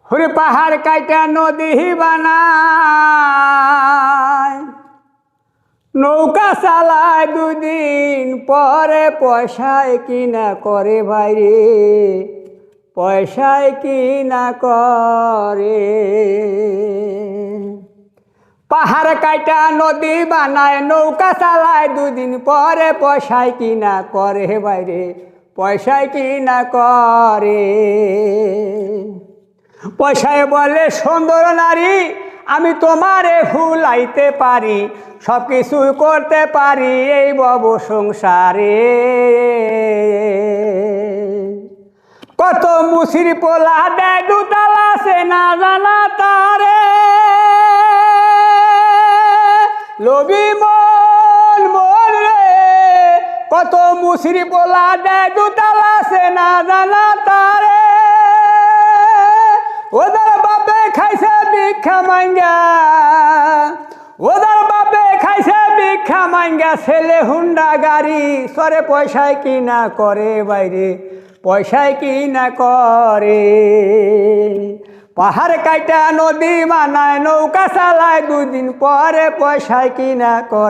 হুরে পাহাড় কাইটা নদী বানায়, নৌকা চালায় দুদিন পরে পয়সায় কিনা করে বাইরে, পয়সায় কিনা করে। পাহাড় কাইটা নদী বানায়, নৌকা চালায় দুদিন পরে পয়সায় কিনা করে বাইরে, পয়সায় কিনা করে। পয়সায় বলে সুন্দর নারী আমি তোমারে ভুলাইতে পারি, সব কিছু করতে পারি এই ভব সংসারে। কত মুসির পোলা দেয় দুতালা সে না জানা তারে, লোভী মন মন রে। কত মুসির পোলা দেয় দুতালা সে না জানা তারে, ওদের বাপে খাইছে ভিক্ষা মাঙ্গা, ওদের বাপে খাইছে ভিক্ষা মাঙ্গা। ছেলে হুন্ডা গাড়ি সরে পয়সায় কিনা করে বাইরে, পয়সায় কিনা করে। পাহাড় কাইটা নদী বানায়, নৌকা চালায় দুদিন পরে পয়সায় কিনা করে।